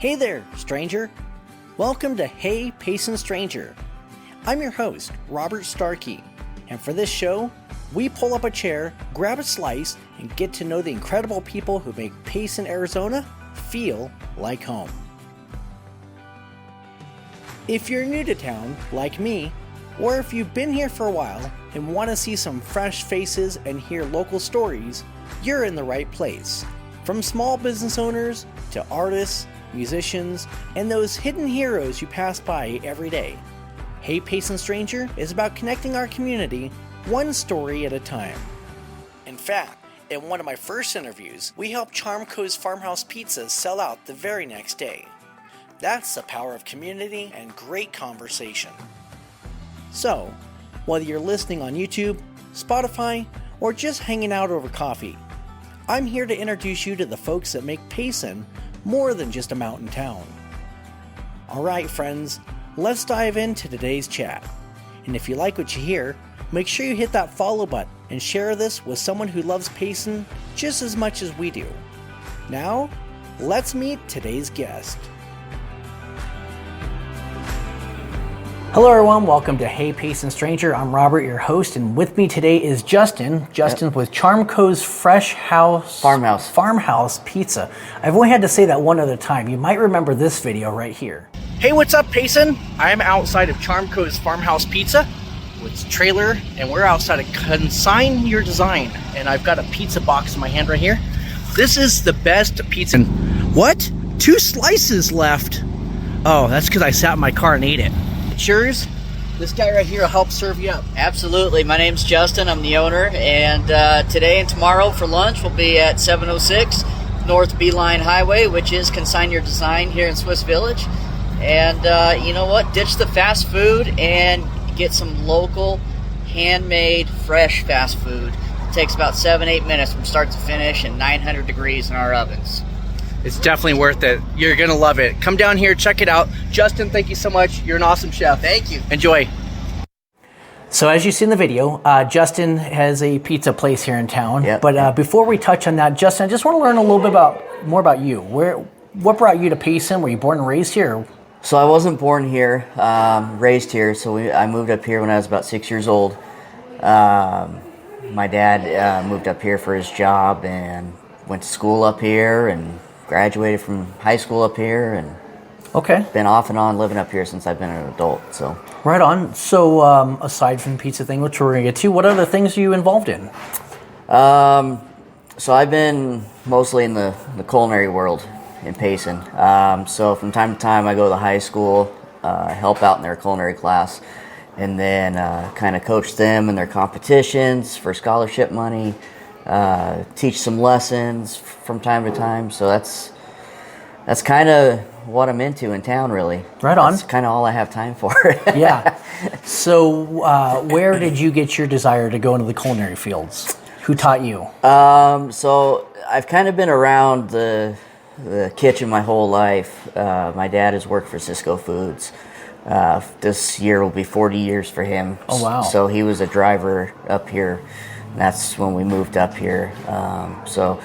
Hey there, stranger. Welcome to Hey Payson Stranger. I'm your host, Robert Starkey, and for this show, we pull up a chair, grab a slice, and get to know the incredible people who make Payson, Arizona feel like home. If you're new to town, like me, or if you've been here for a while and want to see some fresh faces and hear local stories, you're in the right place. From small business owners to artists, musicians, and those hidden heroes you pass by every day. Hey Payson Stranger is about connecting our community one story at a time. In fact, in one of my first interviews, we helped Charmco's Farmhouse Pizza sell out the very next day. That's the power of community and great conversation. So, whether you're listening on YouTube, Spotify, or just hanging out over coffee, I'm here to introduce you to the folks that make Payson more than just a mountain town. Alright friends, let's dive into today's chat. And if you like what you hear, make sure you hit that follow button and share this with someone who loves Payson just as much as we do. Now, let's meet today's guest. Hello everyone, welcome to Hey Payson Stranger. I'm Robert, your host, and with me today is Justin. Justin's with Charmco's Farmhouse Pizza. I've only had to say that one other time. You might remember this video right here. Hey, what's up, Payson? I'm outside of Charmco's Farmhouse Pizza with trailer, and we're outside of Consign Your Design, and I've got a pizza box in my hand right here. This is the best pizza. What? 2 slices left. Oh, that's because I sat in my car and ate it. Yours? This guy right here will help serve you up. Absolutely. My name's Justin. I'm the owner, and today and tomorrow for lunch we'll be at 706 North Beeline Highway, which is Consign Your Design here in Swiss Village. And you know what? Ditch the fast food and get some local, handmade, fresh fast food. It takes about 7-8 minutes from start to finish and 900 degrees in our ovens. It's definitely worth it. You're going to love it. Come down here, check it out. Justin, thank you so much. You're an awesome chef. Thank you. Enjoy. So as you see in the video, Justin has a pizza place here in town. Yep. But before we touch on that, Justin, I just want to learn a little bit more about you. What brought you to Payson? Were you born and raised here? So I wasn't born here, raised here. So I moved up here when I was about 6 years old. My dad moved up here for his job and went to school up here and graduated from high school up here, and been off and on living up here since I've been an adult. So right on. So aside from the pizza thing, which we're gonna get to, what other things are you involved in? So I've been mostly in the culinary world in Payson. So from time to time I go to the high school, help out in their culinary class, and then kind of coach them in their competitions for scholarship money. Teach some lessons from time to time, so that's kind of what I'm into in town, really. Right on. That's kind of all I have time for. Yeah. So where did you get your desire to go into the culinary fields? Who taught you? So I've kind of been around the kitchen my whole life. My dad has worked for Cisco Foods. This year will be 40 years for him. Oh, wow. So he was a driver up here. That's when we moved up here. So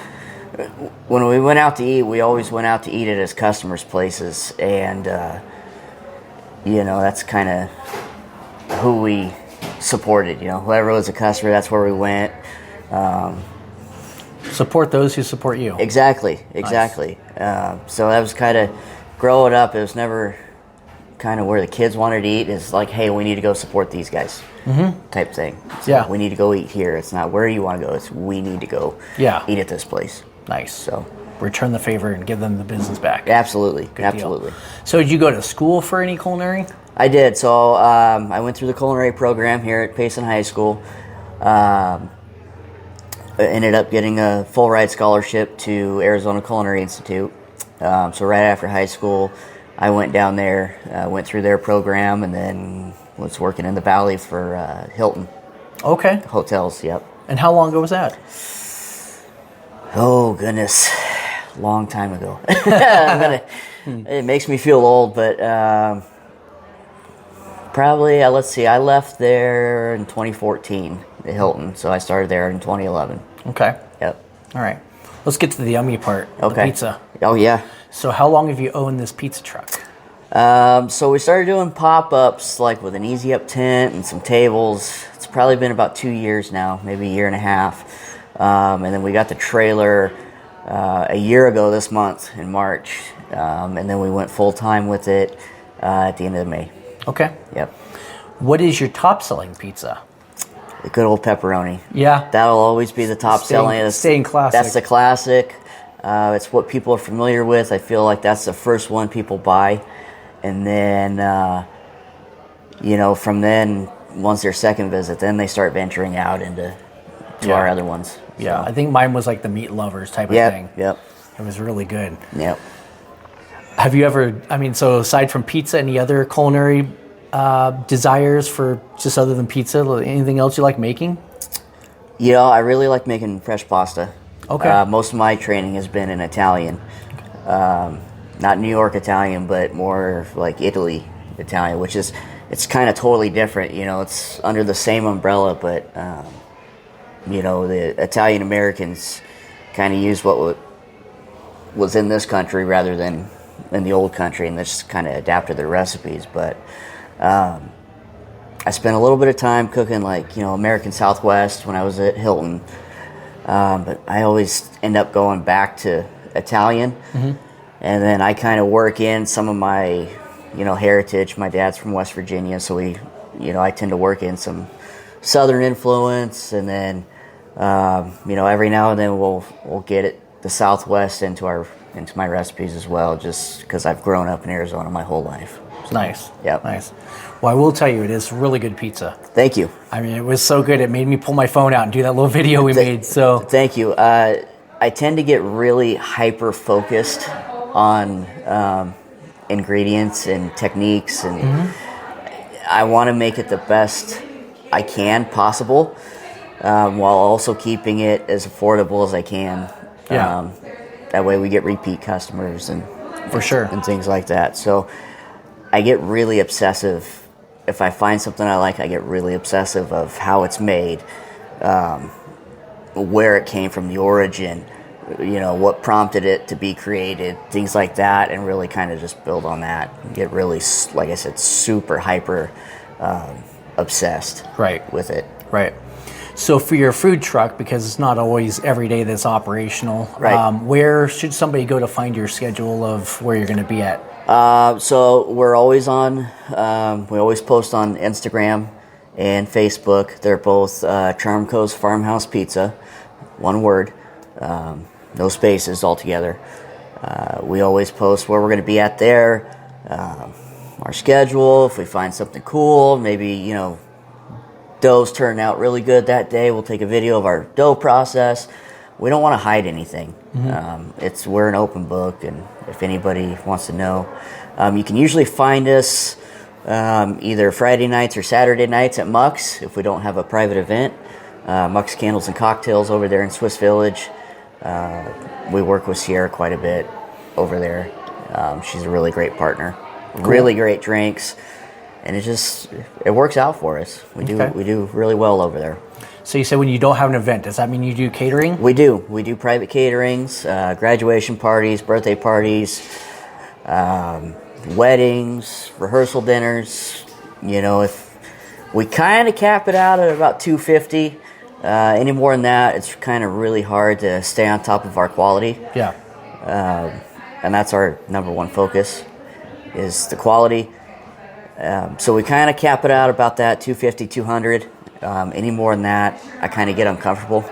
when we went out to eat, we always went out to eat at his customers' places. And, that's kind of who we supported. Whoever was a customer, that's where we went. Support those who support you. Exactly. Nice. So that was kind of, growing up, it was never kind of where the kids wanted to eat. It's like, hey, we need to go support these guys, type thing. So yeah. We need to go eat here. It's not where you want to go. It's we need to go eat at this place. Nice. So return the favor and give them the business back. Absolutely. Good Absolutely. Deal. So did you go to school for any culinary? I did. So I went through the culinary program here at Payson High School. Ended up getting a full ride scholarship to Arizona Culinary Institute. So right after high school, I went down there, went through their program, and then was working in the Valley for Hilton. Okay. Hotels, yep. And how long ago was that? Oh, goodness. Long time ago. It makes me feel old, but probably, let's see, I left there in 2014 at Hilton, so I started there in 2011. Okay. Yep. All right. Let's get to the yummy part, okay. the pizza. Oh, yeah. So how long have you owned this pizza truck? So we started doing pop-ups like with an easy up tent and some tables. It's probably been about 2 years now, maybe a year and a half. And then we got the trailer a year ago this month in March. And then we went full-time with it at the end of May. Okay. Yep. What is your top selling pizza? The good old pepperoni. Yeah. That'll always be the top selling. Staying classic. That's the classic. It's what people are familiar with. I feel like that's the first one people buy. And then, from then, once their second visit, then they start venturing out into our other ones. Yeah, So. I think mine was like the meat lovers type of thing. Yep. It was really good. Yep. Have you ever, so aside from pizza, any other culinary desires for just other than pizza? Anything else you like making? I really like making fresh pasta. Okay. Most of my training has been in Italian. Not New York Italian, but more like Italy Italian, which is, it's kind of totally different. It's under the same umbrella, but, the Italian Americans kind of use what was in this country rather than in the old country, and they just kind of adapted their recipes. But I spent a little bit of time cooking American Southwest when I was at Hilton, but I always end up going back to Italian. Mm-hmm. And then I kind of work in some of my, heritage. My dad's from West Virginia, so I tend to work in some Southern influence, and then, every now and then we'll get the Southwest into my recipes as well, just because I've grown up in Arizona my whole life. Nice. Yep. Nice. Well, I will tell you, it is really good pizza. Thank you. It was so good. It made me pull my phone out and do that little video we made. So thank you. I tend to get really hyper focused on ingredients and techniques, and I want to make it the best I can possible, while also keeping it as affordable as I can. Yeah. That way we get repeat customers and for sure and things like that. So I get really obsessive. If I find something I like, I get really obsessive of how it's made, where it came from, the origin, what prompted it to be created, things like that, and really kind of just build on that. Get really, like I said, super hyper obsessed with it. Right. So for your food truck, because it's not always every day that's operational, where should somebody go to find your schedule of where you're going to be at? So we're always on, we always post on Instagram and Facebook. They're both Charmco's Farmhouse Pizza, one word. No spaces altogether. We always post where we're going to be at there, our schedule. If we find something cool, maybe, dough's turn out really good that day, we'll take a video of our dough process. We don't want to hide anything. Mm-hmm. We're an open book, and if anybody wants to know, you can usually find us either Friday nights or Saturday nights at Muck's if we don't have a private event. Muck's Candles and Cocktails over there in Swiss Village. We work with Sierra quite a bit over there. She's a really great partner. Cool. Really great drinks, and it works out for us. We do really well over there. So you said when you don't have an event, does that mean you do catering? We do. We do private caterings, graduation parties, birthday parties, weddings, rehearsal dinners. If we kind of cap it out at about $250. Any more than that, it's kind of really hard to stay on top of our quality. Yeah. And that's our number one focus, is the quality. So we kind of cap it out about that $250, $200. Any more than that, I kind of get uncomfortable.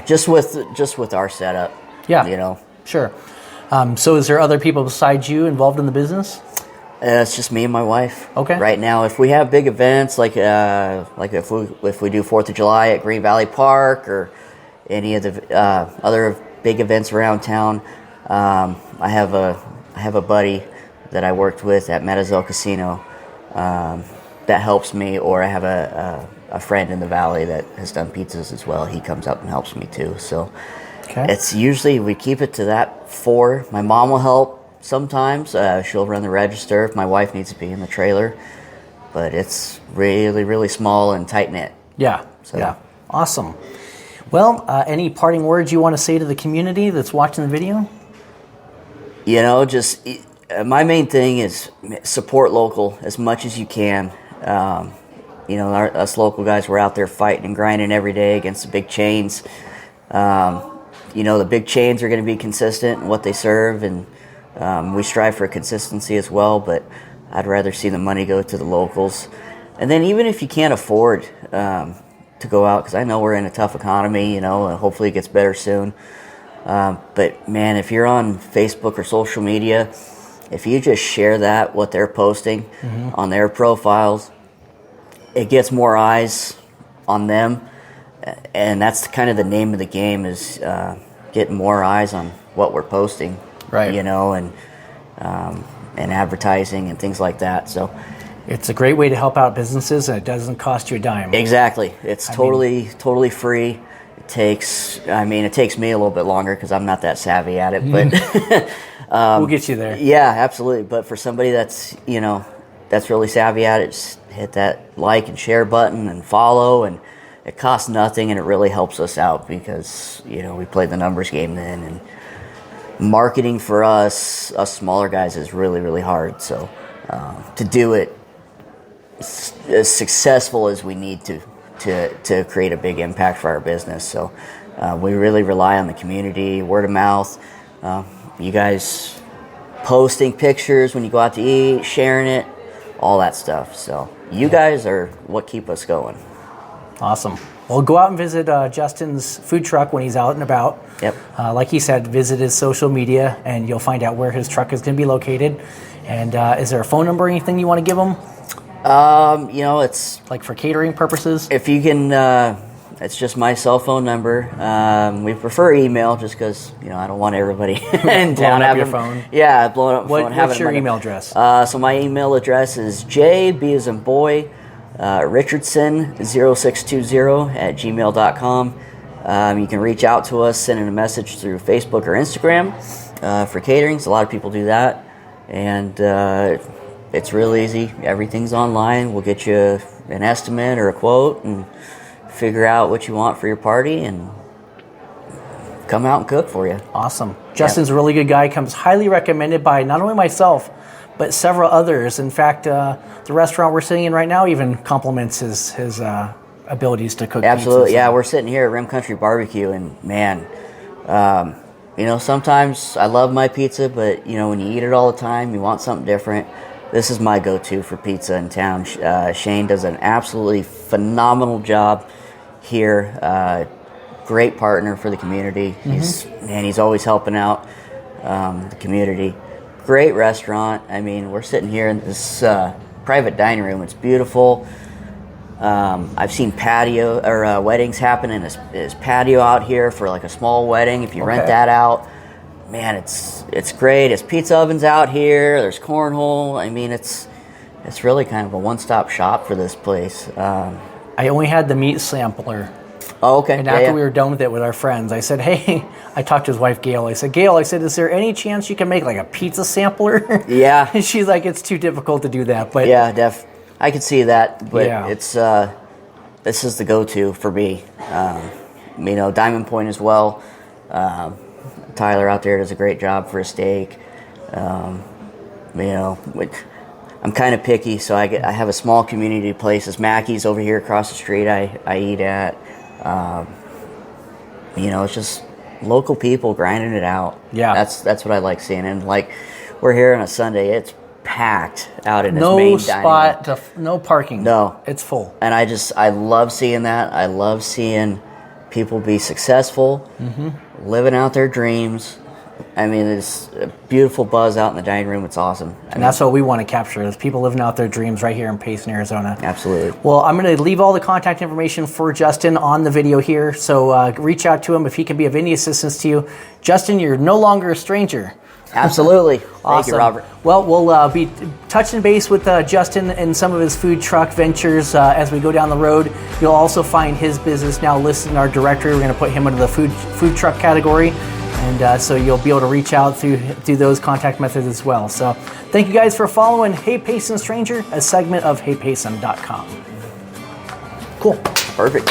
Just with our setup. Yeah. Sure. So is there other people besides you involved in the business? It's just me and my wife. Okay. Right now, if we have big events, like if we do 4th of July at Green Valley Park or any of the other big events around town, I have a buddy that I worked with at Metazel Casino that helps me, or I have a friend in the valley that has done pizzas as well. He comes up and helps me too. So it's usually, we keep it to that 4. My mom will help. Sometimes she'll run the register if my wife needs to be in the trailer, but it's really, really small and tight-knit. Yeah, yeah. Awesome. Well, any parting words you want to say to the community that's watching the video? You know, just my main thing is support local as much as you can. You know, us local guys, we're out there fighting and grinding every day against the big chains. You know, the big chains are going to be consistent in what they serve, and we strive for consistency as well, but I'd rather see the money go to the locals. And then even if you can't afford to go out, because I know we're in a tough economy, you know, and hopefully it gets better soon. But man, if you're on Facebook or social media, if you just share that, what they're posting on their profiles, it gets more eyes on them. And that's kind of the name of the game, is getting more eyes on what we're posting, right? You know, and advertising and things like that. So it's a great way to help out businesses, and it doesn't cost you a dime. Exactly. It's totally free. It takes me a little bit longer because I'm not that savvy at it, but we'll get you there. Yeah, absolutely. But for somebody that's, you know, that's really savvy at it, just hit that like and share button and follow, and it costs nothing, and it really helps us out because, you know, we play the numbers game then, and marketing for us smaller guys is really, really hard. So to do it as successful as we need to create a big impact for our business. So we really rely on the community, word of mouth, you guys posting pictures when you go out to eat, sharing it, all that stuff. So you guys are what keep us going. Awesome. Well, go out and visit Justin's food truck when he's out and about. Yep. Like he said, visit his social media, and you'll find out where his truck is going to be located. And is there a phone number or anything you want to give him? You know, it's like for catering purposes. If you can, it's just my cell phone number. We prefer email just because, you know, I don't want everybody in town having your phone. Yeah, blowing up my phone. What's your email address? So my email address is B as in boy, Richardson 0620 at gmail.com. You can reach out to us, send in a message through Facebook or Instagram for caterings. A lot of people do that, and it's real easy. Everything's online. We'll get you an estimate or a quote and figure out what you want for your party and come out and cook for you. Awesome. Justin's a really good guy. Comes highly recommended by not only myself, but several others. In fact, the restaurant we're sitting in right now even compliments his abilities to cook. Absolutely, pizzas. yeah. We're sitting here at Rim Country Barbecue, and man, you know, sometimes I love my pizza, but you know, when you eat it all the time, you want something different. This is my go-to for pizza in town. Shane does an absolutely phenomenal job here. Great partner for the community. He's always helping out the community. Great restaurant. I mean, we're sitting here in this private dining room. It's beautiful. I've seen patio or weddings happen in his patio out here for like a small wedding. If you rent that out, man, it's great. His pizza oven's out here. There's cornhole. I mean, it's really kind of a one-stop shop for this place. I only had the meat sampler. Oh, okay. And after we were done with it with our friends, I said, hey, I talked to his wife, Gail. I said, Gail, is there any chance you can make like a pizza sampler? Yeah. And she's like, it's too difficult to do that. But yeah, I could see that. But it's this is the go-to for me. You know, Diamond Point as well. Tyler out there does a great job for a steak. You know, I'm kind of picky, so I have a small community places. Mackey's over here across the street I eat at. You know, it's just local people grinding it out. Yeah. That's what I like seeing. And like, we're here on a Sunday, it's packed out in this main dining room. No parking. No. It's full. And I love seeing that. I love seeing people be successful, living out their dreams. I mean, it's a beautiful buzz out in the dining room. It's awesome. And that's what we want to capture, is people living out their dreams right here in Payson, Arizona. Absolutely. Well, I'm going to leave all the contact information for Justin on the video here, so reach out to him if he can be of any assistance to you. Justin, you're no longer a stranger. Absolutely. Awesome. Thank you, Robert. Well, we'll be touching base with Justin and some of his food truck ventures as we go down the road. You'll also find his business now listed in our directory. We're going to put him into the food truck category. And so you'll be able to reach out through those contact methods as well. So thank you guys for following Hey Payson Stranger, a segment of HeyPayson.com. Cool. Perfect.